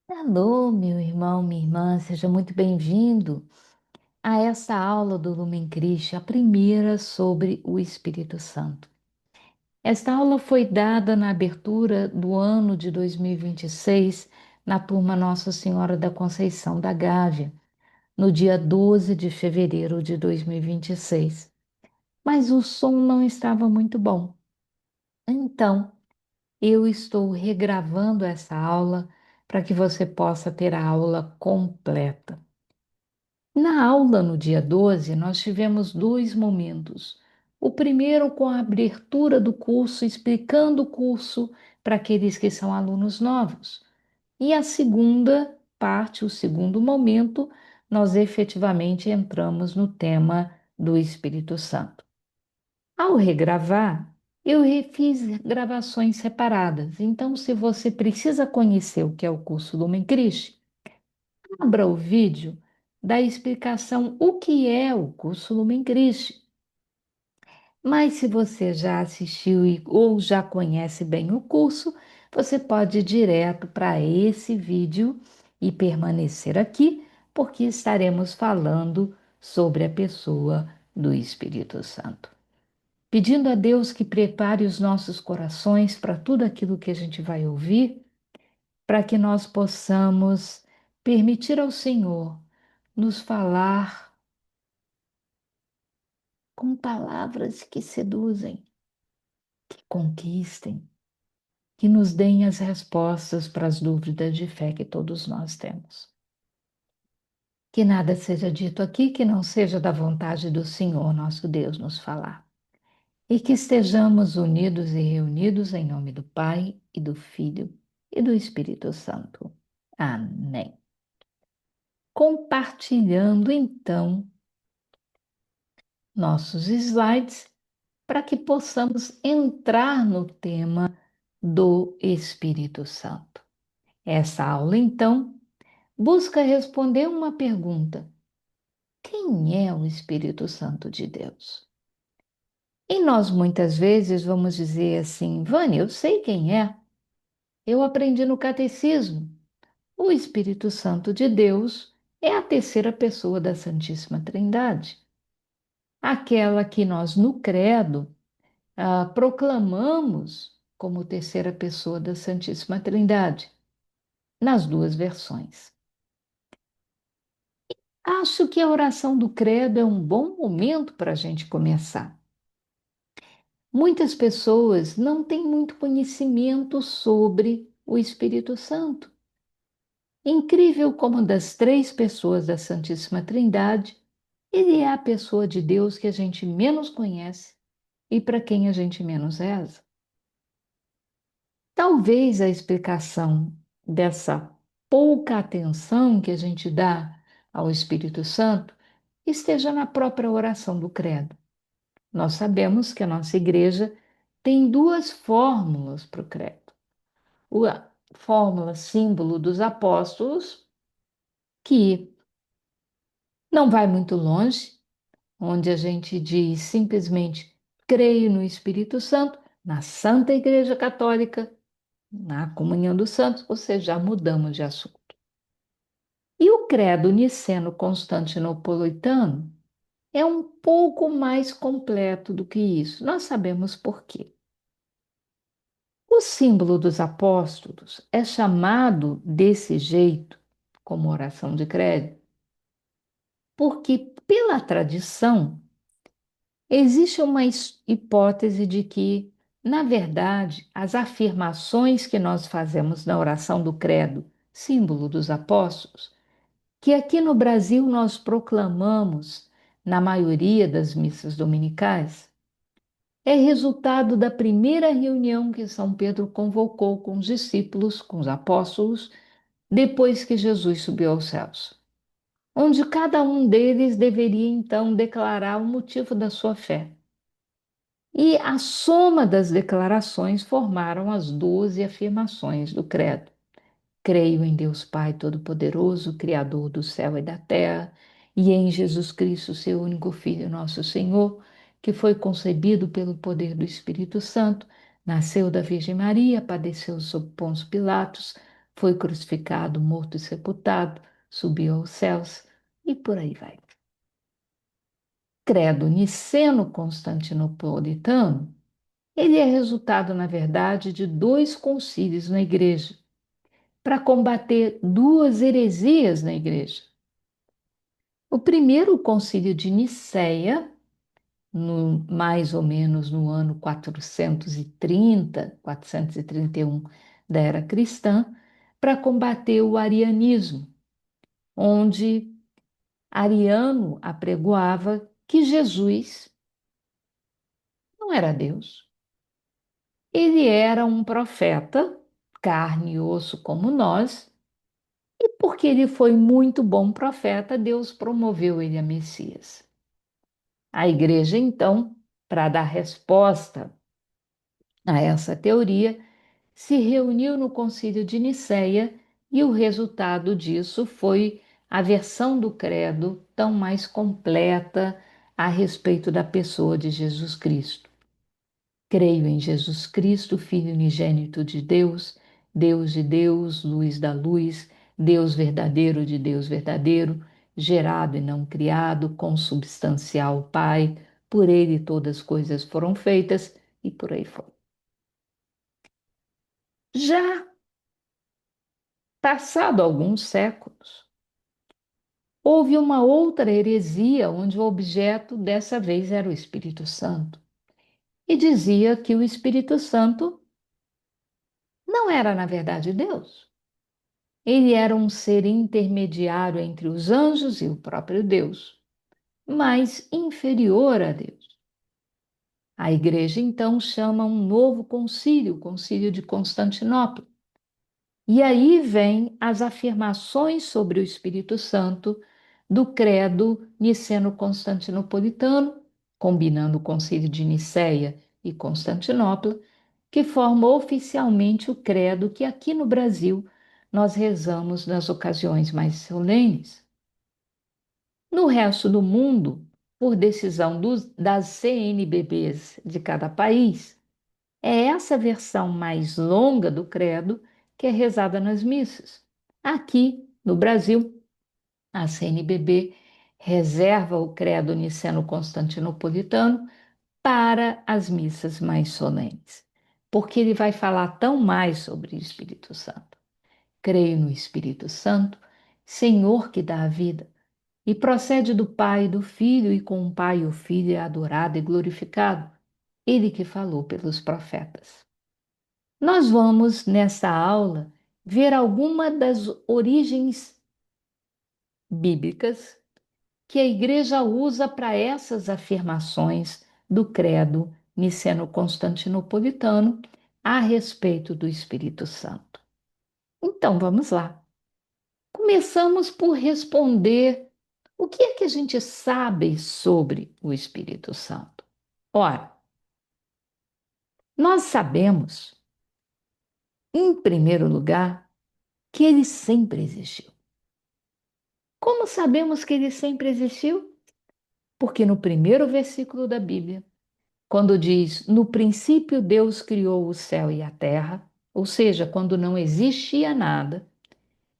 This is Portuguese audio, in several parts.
Alô, meu irmão, minha irmã, seja muito bem-vindo a esta aula do Lumen Christi, a primeira sobre o Espírito Santo. Esta aula foi dada na abertura do ano de 2026, na turma Nossa Senhora da Conceição da Gávea, no dia 12 de fevereiro de 2026. Mas o som não estava muito bom. Então, eu estou regravando essa aula para que você possa ter a aula completa. Na aula no dia 12, nós tivemos dois momentos. O primeiro com a abertura do curso, explicando o curso para aqueles que são alunos novos. E a segunda parte, o segundo momento, nós efetivamente entramos no tema do Espírito Santo. Ao regravar, eu fiz gravações separadas. Então, se você precisa conhecer o que é o curso Lumen Christi, abra o vídeo da explicação o que é o curso Lumen Christi. Mas se você já assistiu ou já conhece bem o curso, você pode ir direto para esse vídeo e permanecer aqui, porque estaremos falando sobre a pessoa do Espírito Santo. Pedindo a Deus que prepare os nossos corações para tudo aquilo que a gente vai ouvir, para que nós possamos permitir ao Senhor nos falar com palavras que seduzem, que conquistem, que nos deem as respostas para as dúvidas de fé que todos nós temos. Que nada seja dito aqui que não seja da vontade do Senhor, nosso Deus, nos falar. E que estejamos unidos e reunidos em nome do Pai e do Filho e do Espírito Santo. Amém. Compartilhando então nossos slides para que possamos entrar no tema do Espírito Santo. Essa aula, então, busca responder uma pergunta: quem é o Espírito Santo de Deus? E nós muitas vezes vamos dizer assim, Vânia, eu sei quem é, eu aprendi no catecismo. O Espírito Santo de Deus é a terceira pessoa da Santíssima Trindade, aquela que nós no credo proclamamos como terceira pessoa da Santíssima Trindade, nas duas versões. Acho que a oração do credo é um bom momento para a gente começar. Muitas pessoas não têm muito conhecimento sobre o Espírito Santo. Incrível como das três pessoas da Santíssima Trindade, ele é a pessoa de Deus que a gente menos conhece e para quem a gente menos reza. Talvez a explicação dessa pouca atenção que a gente dá ao Espírito Santo esteja na própria oração do credo. Nós sabemos que a nossa igreja tem duas fórmulas para o credo. A fórmula símbolo dos apóstolos, que não vai muito longe, onde a gente diz simplesmente creio no Espírito Santo, na Santa Igreja Católica, na comunhão dos santos, ou seja, já mudamos de assunto. E o credo niceno-constantinopolitano é um pouco mais completo do que isso. Nós sabemos por quê. O símbolo dos apóstolos é chamado desse jeito, como oração de credo, porque, pela tradição, existe uma hipótese de que, na verdade, as afirmações que nós fazemos na oração do credo, símbolo dos apóstolos, que aqui no Brasil nós proclamamos na maioria das missas dominicais, é resultado da primeira reunião que São Pedro convocou com os discípulos, com os apóstolos, depois que Jesus subiu aos céus, onde cada um deles deveria então declarar o motivo da sua fé. E a soma das declarações formaram as 12 afirmações do Credo. Creio em Deus Pai Todo-Poderoso, Criador do céu e da terra, e em Jesus Cristo, seu único Filho, nosso Senhor, que foi concebido pelo poder do Espírito Santo, nasceu da Virgem Maria, padeceu sob Pôncio Pilatos, foi crucificado, morto e sepultado, subiu aos céus e por aí vai. Credo niceno-constantinopolitano, ele é resultado, na verdade, de dois concílios na igreja, para combater duas heresias na igreja. O primeiro, o concílio de Nicéia, mais ou menos no ano 430, 431 da era cristã, para combater o arianismo, onde Ariano apregoava que Jesus não era Deus. Ele era um profeta, carne e osso como nós, e porque ele foi muito bom profeta, Deus promoveu ele a Messias. A igreja, então, para dar resposta a essa teoria, se reuniu no Concílio de Nicéia e o resultado disso foi a versão do credo tão mais completa a respeito da pessoa de Jesus Cristo. Creio em Jesus Cristo, Filho unigênito de Deus, Deus de Deus, luz da luz, Deus verdadeiro de Deus verdadeiro, gerado e não criado, consubstancial Pai, por ele todas as coisas foram feitas e por aí foi. Já passado alguns séculos, houve uma outra heresia onde o objeto dessa vez era o Espírito Santo. E dizia que o Espírito Santo não era, na verdade, Deus. Ele era um ser intermediário entre os anjos e o próprio Deus, mas inferior a Deus. A igreja então chama um novo concílio, o Concílio de Constantinopla. E aí vem as afirmações sobre o Espírito Santo do credo niceno-constantinopolitano, combinando o Concílio de Nicéia e Constantinopla, que forma oficialmente o credo que aqui no Brasil nós rezamos nas ocasiões mais solenes. No resto do mundo, por decisão das CNBBs de cada país, é essa versão mais longa do credo que é rezada nas missas. Aqui, no Brasil, a CNBB reserva o credo niceno-constantinopolitano para as missas mais solenes, porque ele vai falar tão mais sobre o Espírito Santo. Creio no Espírito Santo, Senhor que dá a vida, e procede do Pai e do Filho, e com o Pai e o Filho é adorado e glorificado, ele que falou pelos profetas. Nós vamos, nessa aula, ver alguma das origens bíblicas que a igreja usa para essas afirmações do credo niceno-constantinopolitano a respeito do Espírito Santo. Então, vamos lá. Começamos por responder o que é que a gente sabe sobre o Espírito Santo. Ora, nós sabemos, em primeiro lugar, que ele sempre existiu. Como sabemos que ele sempre existiu? Porque no primeiro versículo da Bíblia, quando diz: No princípio Deus criou o céu e a terra, ou seja, quando não existia nada,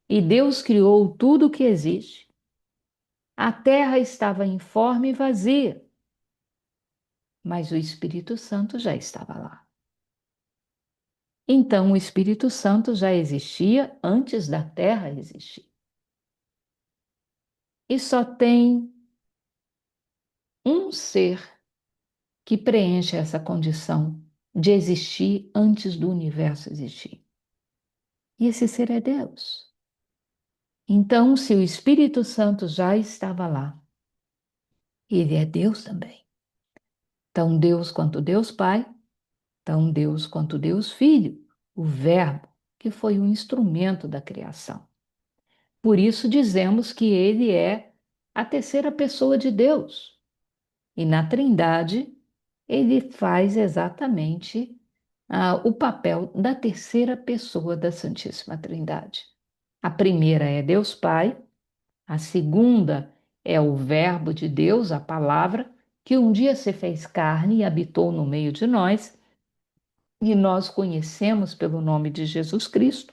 e Deus criou tudo o que existe, a terra estava informe e vazia, mas o Espírito Santo já estava lá. Então, o Espírito Santo já existia antes da terra existir. E só tem um ser que preenche essa condição de existir antes do universo existir. E esse ser é Deus. Então, se o Espírito Santo já estava lá, ele é Deus também. Tão Deus quanto Deus Pai, tão Deus quanto Deus Filho, o Verbo, que foi o instrumento da criação. Por isso dizemos que ele é a terceira pessoa de Deus. E na Trindade, ele faz exatamente o papel da terceira pessoa da Santíssima Trindade. A primeira é Deus Pai, a segunda é o Verbo de Deus, a palavra, que um dia se fez carne e habitou no meio de nós, e nós conhecemos pelo nome de Jesus Cristo.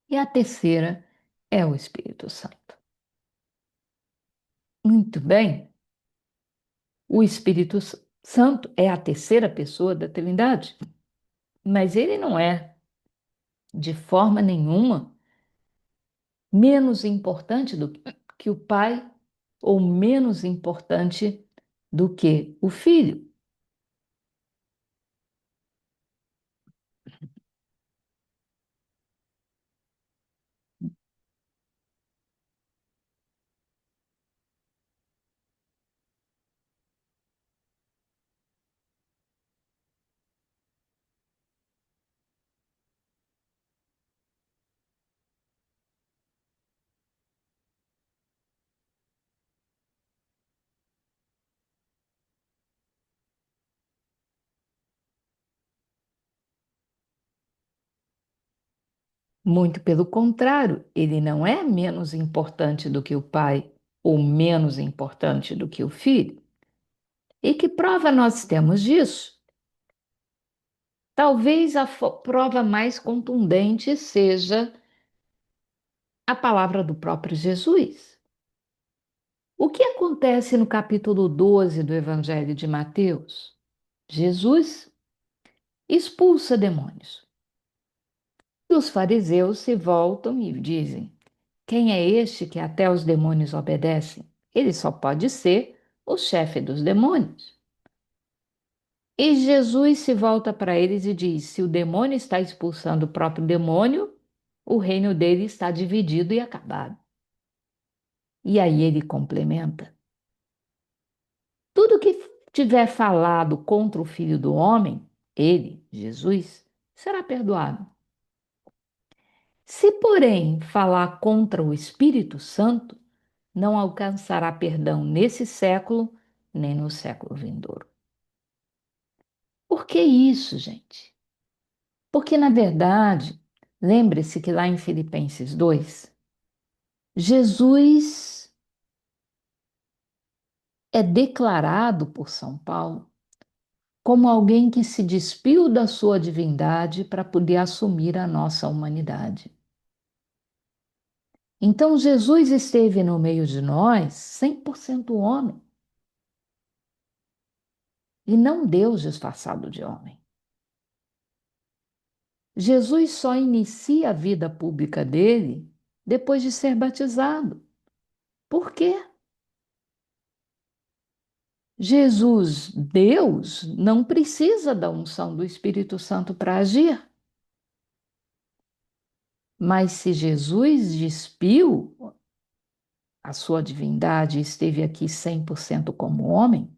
E a terceira é o Espírito Santo. Muito bem, o Espírito Santo é a terceira pessoa da Trindade, mas ele não é, de forma nenhuma, menos importante do que o Pai ou menos importante do que o Filho. Muito pelo contrário, ele não é menos importante do que o Pai ou menos importante do que o Filho. E que prova nós temos disso? Talvez a prova mais contundente seja a palavra do próprio Jesus. O que acontece no capítulo 12 do Evangelho de Mateus? Jesus expulsa demônios. E os fariseus se voltam e dizem: quem é este que até os demônios obedecem? Ele só pode ser o chefe dos demônios. E Jesus se volta para eles e diz: se o demônio está expulsando o próprio demônio, o reino dele está dividido e acabado. E aí ele complementa: tudo que tiver falado contra o Filho do Homem, ele, Jesus, será perdoado. Se, porém, falar contra o Espírito Santo, não alcançará perdão nesse século, nem no século vindouro. Por que isso, gente? Porque, na verdade, lembre-se que lá em Filipenses 2, Jesus é declarado por São Paulo como alguém que se despiu da sua divindade para poder assumir a nossa humanidade. Então, Jesus esteve no meio de nós 100% homem e não Deus disfarçado de homem. Jesus só inicia a vida pública dele depois de ser batizado. Por quê? Jesus, Deus, não precisa da unção do Espírito Santo para agir. Mas se Jesus despiu a sua divindade e esteve aqui 100% como homem,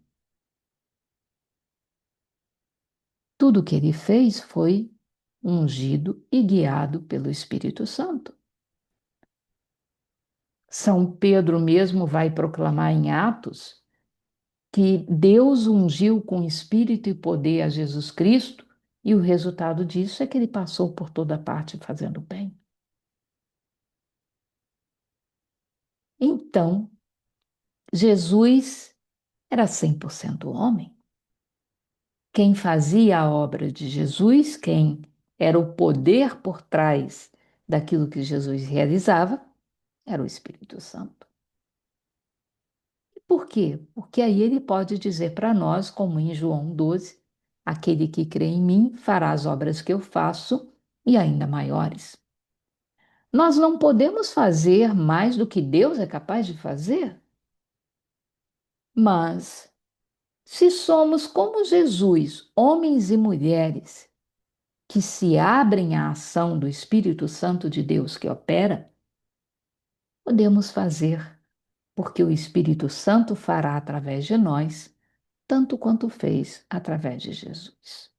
tudo que ele fez foi ungido e guiado pelo Espírito Santo. São Pedro mesmo vai proclamar em Atos que Deus ungiu com espírito e poder a Jesus Cristo, e o resultado disso é que ele passou por toda parte fazendo bem. Então, Jesus era 100% homem. Quem fazia a obra de Jesus, quem era o poder por trás daquilo que Jesus realizava, era o Espírito Santo. Por quê? Porque aí ele pode dizer para nós, como em João 12, aquele que crê em mim fará as obras que eu faço e ainda maiores. Nós não podemos fazer mais do que Deus é capaz de fazer, mas se somos como Jesus, homens e mulheres, que se abrem à ação do Espírito Santo de Deus que opera, podemos fazer, porque o Espírito Santo fará através de nós tanto quanto fez através de Jesus.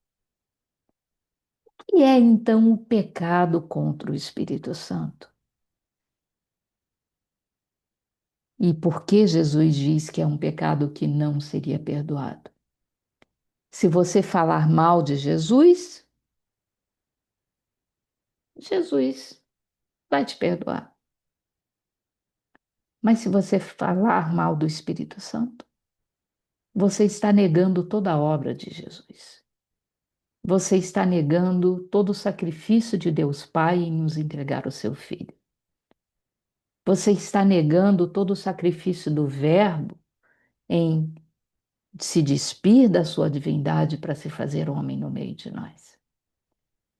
E é então o pecado contra o Espírito Santo. E por que Jesus diz que é um pecado que não seria perdoado? Se você falar mal de Jesus, Jesus vai te perdoar. Mas se você falar mal do Espírito Santo, você está negando toda a obra de Jesus. Você está negando todo o sacrifício de Deus Pai em nos entregar o seu Filho. Você está negando todo o sacrifício do Verbo em se despir da sua divindade para se fazer homem no meio de nós.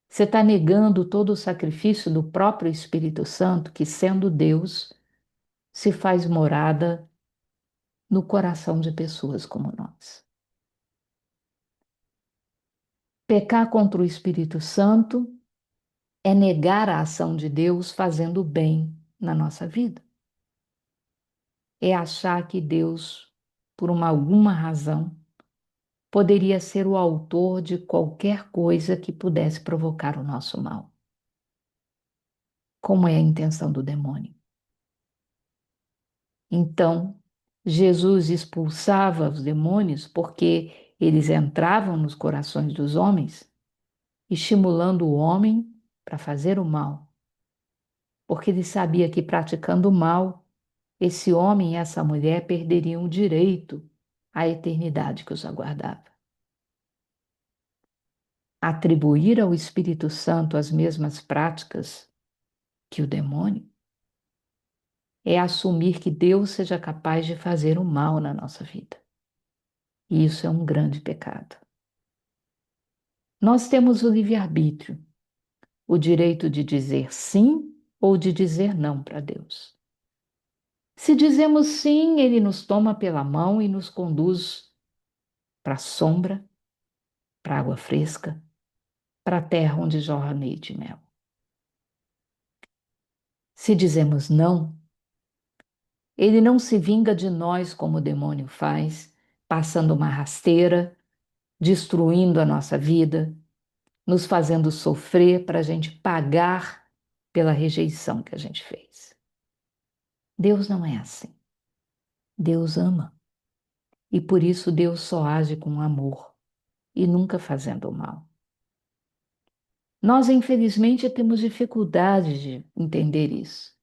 Você está negando todo o sacrifício do próprio Espírito Santo, que, sendo Deus, se faz morada no coração de pessoas como nós. Pecar contra o Espírito Santo é negar a ação de Deus fazendo o bem na nossa vida. É achar que Deus, por alguma razão, poderia ser o autor de qualquer coisa que pudesse provocar o nosso mal. Como é a intenção do demônio. Então, Jesus expulsava os demônios porque eles entravam nos corações dos homens, estimulando o homem para fazer o mal, porque ele sabia que praticando o mal, esse homem e essa mulher perderiam o direito à eternidade que os aguardava. Atribuir ao Espírito Santo as mesmas práticas que o demônio é assumir que Deus seja capaz de fazer o mal na nossa vida. E isso é um grande pecado. Nós temos o livre-arbítrio, o direito de dizer sim ou de dizer não para Deus. Se dizemos sim, Ele nos toma pela mão e nos conduz para a sombra, para a água fresca, para a terra onde jorra leite e mel. Se dizemos não, Ele não se vinga de nós como o demônio faz, passando uma rasteira, destruindo a nossa vida, nos fazendo sofrer para a gente pagar pela rejeição que a gente fez. Deus não é assim. Deus ama. E por isso Deus só age com amor e nunca fazendo o mal. Nós, infelizmente, temos dificuldade de entender isso.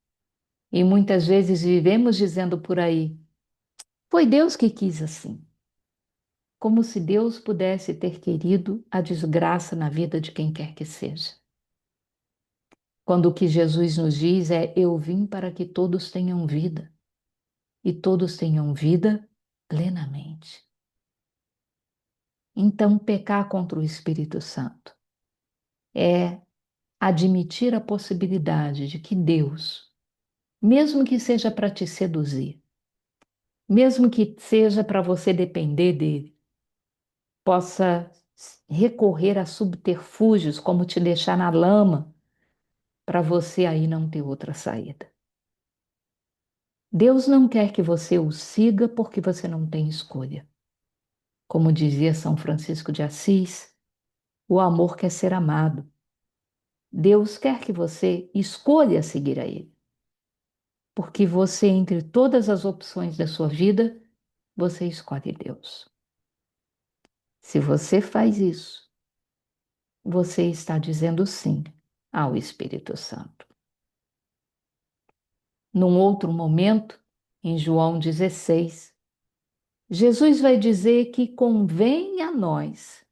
E muitas vezes vivemos dizendo por aí: foi Deus que quis assim. Como se Deus pudesse ter querido a desgraça na vida de quem quer que seja. Quando o que Jesus nos diz é: eu vim para que todos tenham vida, e todos tenham vida plenamente. Então, pecar contra o Espírito Santo é admitir a possibilidade de que Deus, mesmo que seja para te seduzir, mesmo que seja para você depender dele, possa recorrer a subterfúgios como te deixar na lama para você aí não ter outra saída. Deus não quer que você o siga porque você não tem escolha. Como dizia São Francisco de Assis, o amor quer ser amado. Deus quer que você escolha seguir a Ele. Porque você, entre todas as opções da sua vida, você escolhe Deus. Se você faz isso, você está dizendo sim ao Espírito Santo. Num outro momento, em João 16, Jesus vai dizer que convém a nós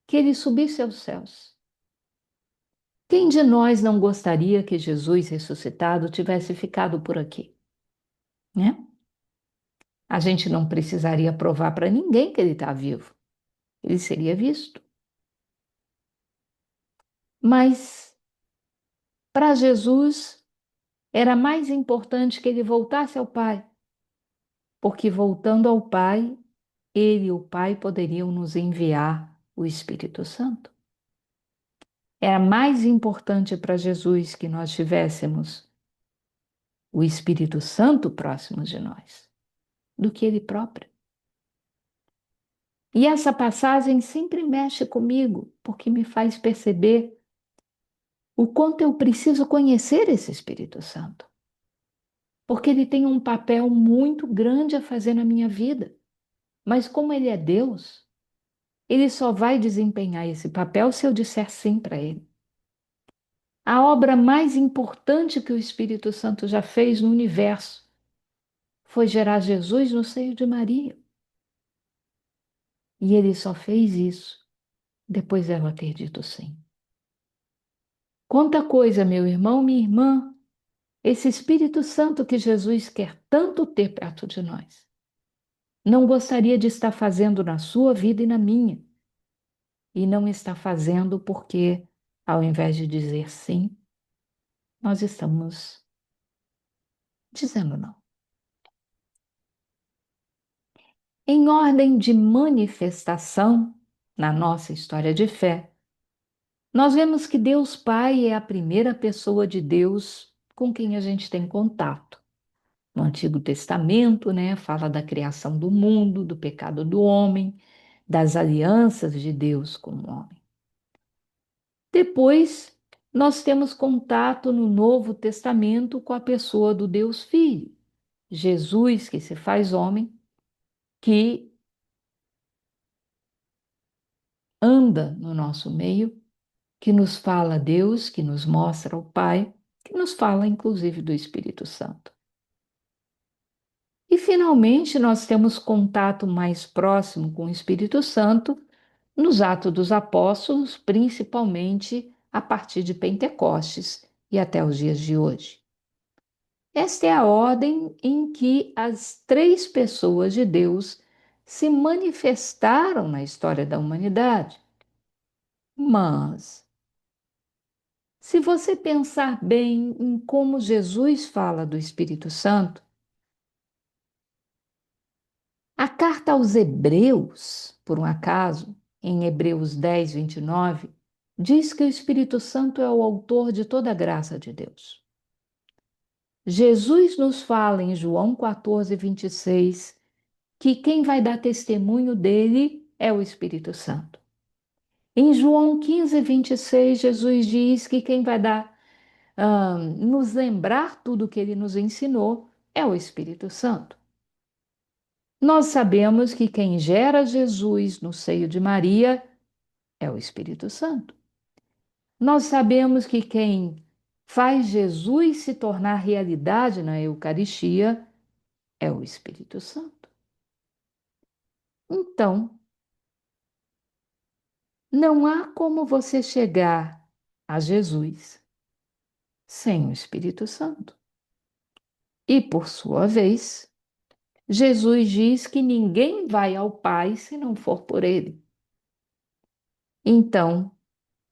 que ele subisse aos céus. Quem de nós não gostaria que Jesus ressuscitado tivesse ficado por aqui, né? A gente não precisaria provar para ninguém que ele está vivo. Ele seria visto. Mas para Jesus era mais importante que ele voltasse ao Pai, porque voltando ao Pai, ele e o Pai poderiam nos enviar o Espírito Santo. Era mais importante para Jesus que nós tivéssemos o Espírito Santo próximo de nós do que ele próprio. E essa passagem sempre mexe comigo, porque me faz perceber o quanto eu preciso conhecer esse Espírito Santo. Porque ele tem um papel muito grande a fazer na minha vida. Mas como ele é Deus, ele só vai desempenhar esse papel se eu disser sim para ele. A obra mais importante que o Espírito Santo já fez no universo foi gerar Jesus no seio de Maria. E ele só fez isso depois dela ter dito sim. Quanta coisa, meu irmão, minha irmã, esse Espírito Santo que Jesus quer tanto ter perto de nós. Não gostaria de estar fazendo na sua vida e na minha, e não está fazendo porque, ao invés de dizer sim, nós estamos dizendo não. Em ordem de manifestação, na nossa história de fé, nós vemos que Deus Pai é a primeira pessoa de Deus com quem a gente tem contato. No Antigo Testamento, né, fala da criação do mundo, do pecado do homem, das alianças de Deus com o homem. Depois, nós temos contato no Novo Testamento com a pessoa do Deus Filho, Jesus, que se faz homem, que anda no nosso meio, que nos fala a Deus, que nos mostra o Pai, que nos fala inclusive do Espírito Santo. E finalmente nós temos contato mais próximo com o Espírito Santo nos Atos dos Apóstolos, principalmente a partir de Pentecostes e até os dias de hoje. Esta é a ordem em que as três pessoas de Deus se manifestaram na história da humanidade. Mas, se você pensar bem em como Jesus fala do Espírito Santo, a carta aos Hebreus, por um acaso, em Hebreus 10, 29, diz que o Espírito Santo é o autor de toda a graça de Deus. Jesus nos fala em João 14, 26, que quem vai dar testemunho dele é o Espírito Santo. Em João 15, 26, Jesus diz que quem vai dar, nos lembrar tudo que ele nos ensinou é o Espírito Santo. Nós sabemos que quem gera Jesus no seio de Maria é o Espírito Santo. Nós sabemos que quem faz Jesus se tornar realidade na Eucaristia é o Espírito Santo. Então, não há como você chegar a Jesus sem o Espírito Santo. E, por sua vez, Jesus diz que ninguém vai ao Pai se não for por ele. Então,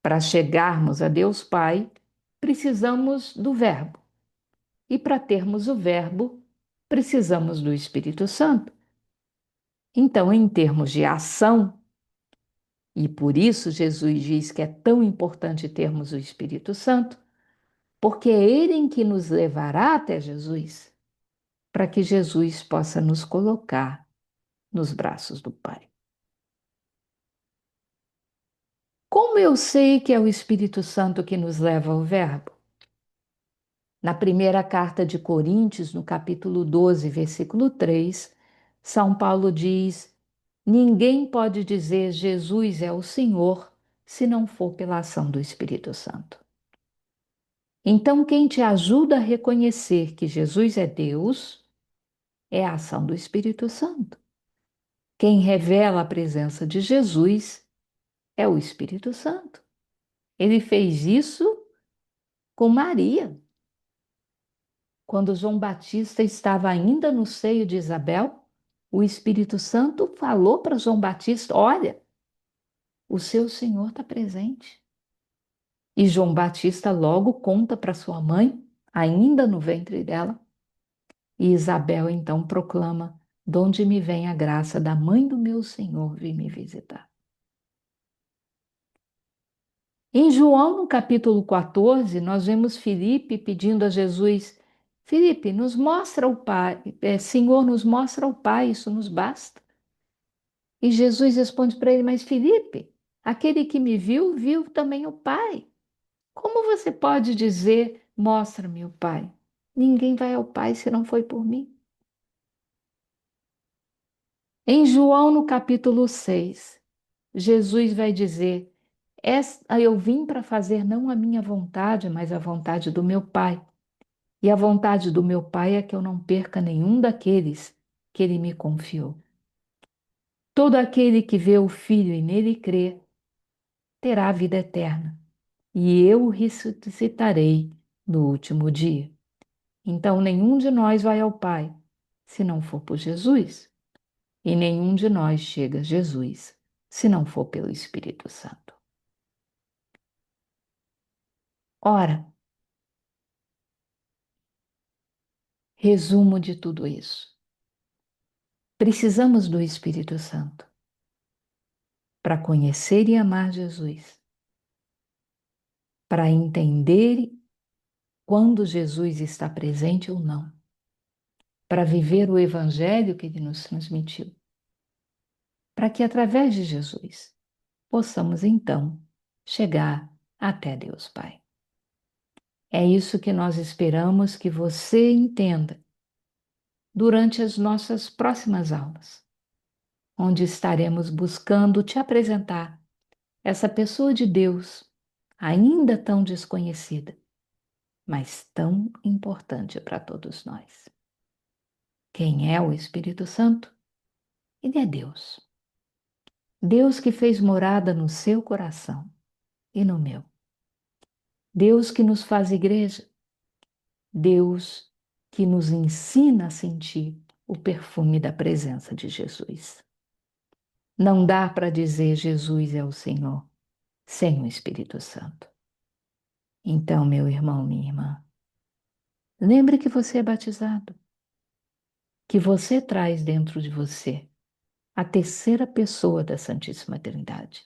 para chegarmos a Deus Pai, precisamos do Verbo. E para termos o Verbo, precisamos do Espírito Santo. Então, em termos de ação, e por isso Jesus diz que é tão importante termos o Espírito Santo, porque é ele em que nos levará até Jesus, para que Jesus possa nos colocar nos braços do Pai. Como eu sei que é o Espírito Santo que nos leva ao Verbo? Na primeira carta de Coríntios, no capítulo 12, versículo 3, São Paulo diz: ninguém pode dizer Jesus é o Senhor se não for pela ação do Espírito Santo. Então, quem te ajuda a reconhecer que Jesus é Deus é a ação do Espírito Santo. Quem revela a presença de Jesus é o Espírito Santo. Ele fez isso com Maria. Quando João Batista estava ainda no seio de Isabel, o Espírito Santo falou para João Batista: olha, o seu Senhor está presente. E João Batista logo conta para sua mãe, ainda no ventre dela, e Isabel então proclama: donde me vem a graça da mãe do meu Senhor vir me visitar. Em João, no capítulo 14, nós vemos Filipe pedindo a Jesus: Filipe, nos mostra o Pai, Senhor, nos mostra o Pai, isso nos basta. E Jesus responde para ele: mas Filipe, aquele que me viu, viu também o Pai. Como você pode dizer, mostra-me o Pai? Ninguém vai ao Pai se não foi por mim. Em João, no capítulo 6, Jesus vai dizer: eu vim para fazer não a minha vontade, mas a vontade do meu Pai. E a vontade do meu Pai é que eu não perca nenhum daqueles que ele me confiou. Todo aquele que vê o Filho e nele crê, terá a vida eterna, e eu o ressuscitarei no último dia. Então, nenhum de nós vai ao Pai se não for por Jesus, e nenhum de nós chega a Jesus se não for pelo Espírito Santo. Ora, resumo de tudo isso. Precisamos do Espírito Santo para conhecer e amar Jesus, para entender quando Jesus está presente ou não, para viver o Evangelho que ele nos transmitiu, para que através de Jesus possamos então chegar até Deus Pai. É isso que nós esperamos que você entenda durante as nossas próximas aulas, onde estaremos buscando te apresentar essa pessoa de Deus, ainda tão desconhecida, mas tão importante para todos nós. Quem é o Espírito Santo? Ele é Deus. Deus que fez morada no seu coração e no meu. Deus que nos faz igreja. Deus que nos ensina a sentir o perfume da presença de Jesus. Não dá para dizer Jesus é o Senhor sem o Espírito Santo. Então, meu irmão, minha irmã, lembre que você é batizado, que você traz dentro de você a terceira pessoa da Santíssima Trindade,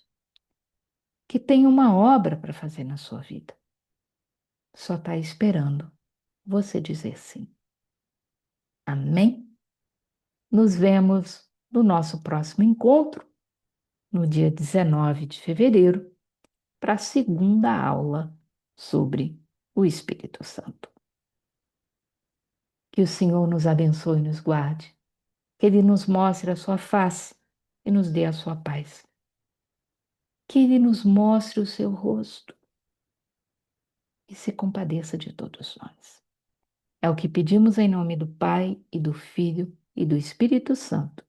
que tem uma obra para fazer na sua vida. Só está esperando você dizer sim. Amém? Nos vemos no nosso próximo encontro, no dia 19 de fevereiro, para a segunda aula sobre o Espírito Santo. Que o Senhor nos abençoe e nos guarde, que Ele nos mostre a sua face e nos dê a sua paz. Que Ele nos mostre o seu rosto e se compadeça de todos nós. É o que pedimos em nome do Pai e do Filho e do Espírito Santo.